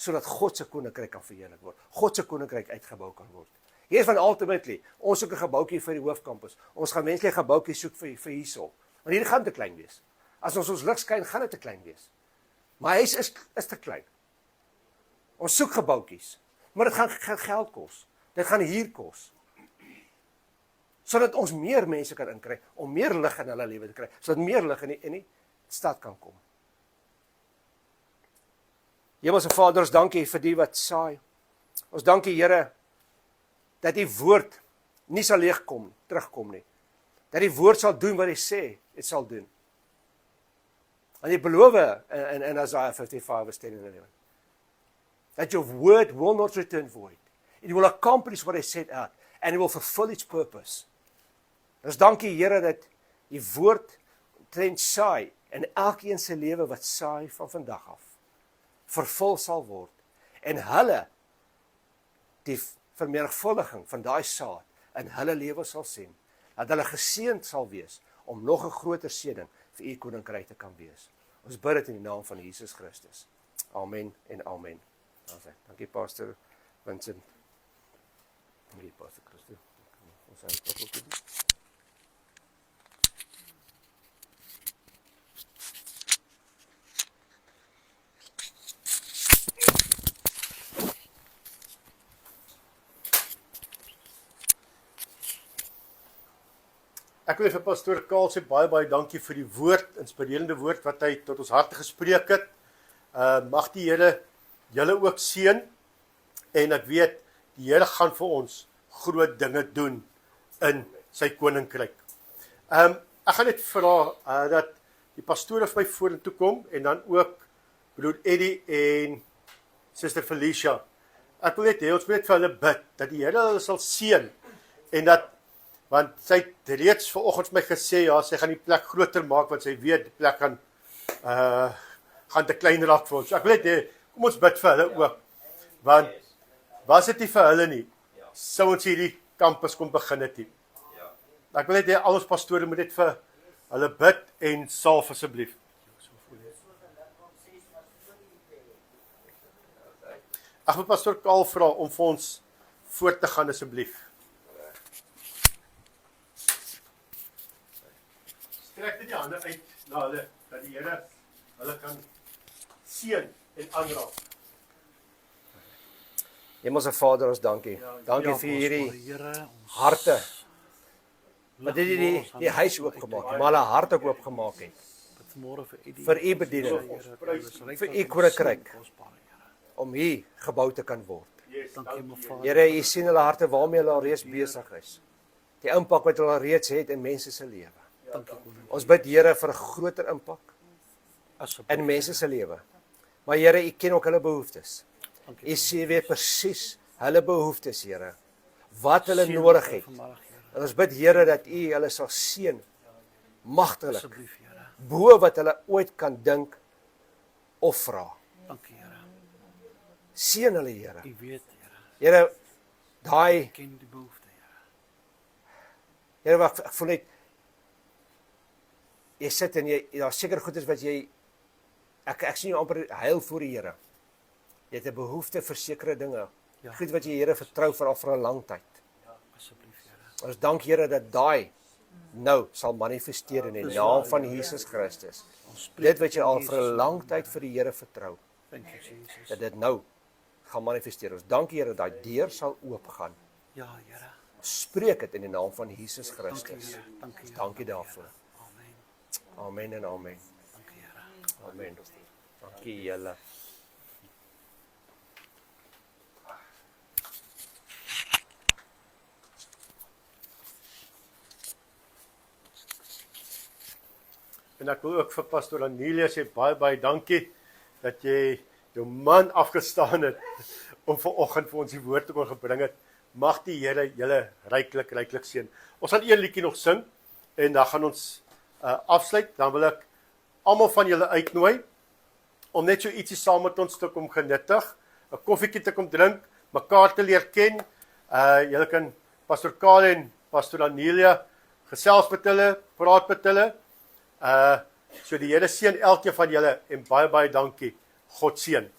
sodat God se koninkryk kan verheerlik word. God se koninkryk uitgebou kan word. Hier van ultimately, ons soek 'n gebouetjie vir die hoofkampus. Ons gaan menslike gebouetjies soek vir hierso. Want hierdie gaan te klein wees. As ons lig skyn, gaan dit te klein wees. Maar huis is te klein. Ons soek gebouetjies, maar dit gaan geld kos. Dit gaan huur kos. Sodat ons meer mense kan inkry om meer lig in hulle lewe te kry, sodat meer lig in die stad kan kom. Hemelse Vader, ons dankie vir die wat saai. Ons dankie Here dat die woord nie sal terugkom nie. Dat die woord sal doen wat hy sê, dit sal doen. En die beloof in Isaiah 55 vers 10 en 11. That your word will not return void. It will accomplish what I set out and it will fulfill its purpose. Ons dankie Here dat die woord trend saai in elkeen se lewe wat saai van vandag af vervul sal word en hulle die vermenigvuldiging van daai saad in hulle lewe sal sien, dat hulle geseënd sal wees om nog 'n groter seëning vir u koninkryk te kan wees. Ons bid dit in die naam van Jesus Christus. Amen en amen. Dankie Pastor Vincent. Dankie Pastor Christus. Ons het tot doen. Ek wil vir pastoor Karl sê baie dankie vir die woord, inspirerende woord wat hy tot ons harte gespreek het. Mag die Here julle ook seën en ek weet die Here gaan vir ons groot dinge doen in sy koninkryk. Ek gaan net vra dat die pastore vir my vorentoe kom en dan ook broer Eddie en suster Felicia. Ek wil net hê ons moet net vir hulle bid dat die Here hulle sal seën en dat want sy het reeds vanoggend vir my gesê, ja, sy gaan die plek groter maak, want sy weet, die plek gaan te klein raak vir ons. Ek wil net, kom ons bid vir hulle ook, want was dit nie vir hulle nie, sou ons hierdie kampus kon begin het nie. Ek wil net, al ons pastore moet net vir hulle bid en salf asseblief. Ek wil pastoor Karl vra om vir ons voort te gaan asseblief. Strek dit die hande uit na hulle, dat die Here hulle kan seën en aanraak. Hemelse Vader, ons dankie. Dankie vir hierdie harte. Wat dit die huis oopgemaak, maar hulle harte ook oopgemaak het. Vir u bediening, vir u koninkryk, om hier gebou te kan word. Here, u sien hulle harte waarmee hulle al reeds besig is. Die impak wat hulle reeds het in mense se lewe. Ons bid Here vir 'n groter impak in mense se lewe. Maar Here, u ken ook hulle behoeftes. U sien weet presies hulle behoeftes, Here, wat hulle nodig het. En ons bid Here dat u hulle sal seën magtelik, bo wat hulle ooit kan dink of vra. Dankie Here. Seën hulle, Here. U weet, Here, Here, daai ken die behoefte, Here, ek voel net jy sit en jy daar seker goed is wat jy ek sien jou amper huil voor die Here. Jy het 'n behoefte vir sekere dinge. Ja. Goed wat jy Here vertrou vir 'n lang tyd. Asseblief, Here. Ons dank Here dat daai nou sal manifesteer in die naam van Jesus Christus. Dit wat jy al vir 'n lang tyd vir die Here vertrou, Thank you, Jesus. dat dit nou gaan manifesteer. Ons dank Here dat daai deur sal oopgaan. Ja, Here. Ons spreek dit in die naam van Jesus Dankie, Christus. Here. Dankie, Here. Dankie daarvoor. Amen. Amen en amen. Dankie, Here. Amen. Dankie julle. En ek wil ook vir pastoor Anelia sê baie dankie dat jy jou man afgestaan het om vanoggend vir ons die woord te kon gebring het. Mag die Here julle ryklik seën. Ons gaan een liedjie nog sing en dan gaan ons afsluit. Dan wil ek almal van julle uitnooi om net so ietsie saam met ons te kom genuttig, 'n koffietjie te kom drink, mekaar te leer ken. Julle kan pastoor Karl en pastoor Anelia gesels met hulle, praat met hulle. So die Here seën elkeen van julle en baie dankie. God seën.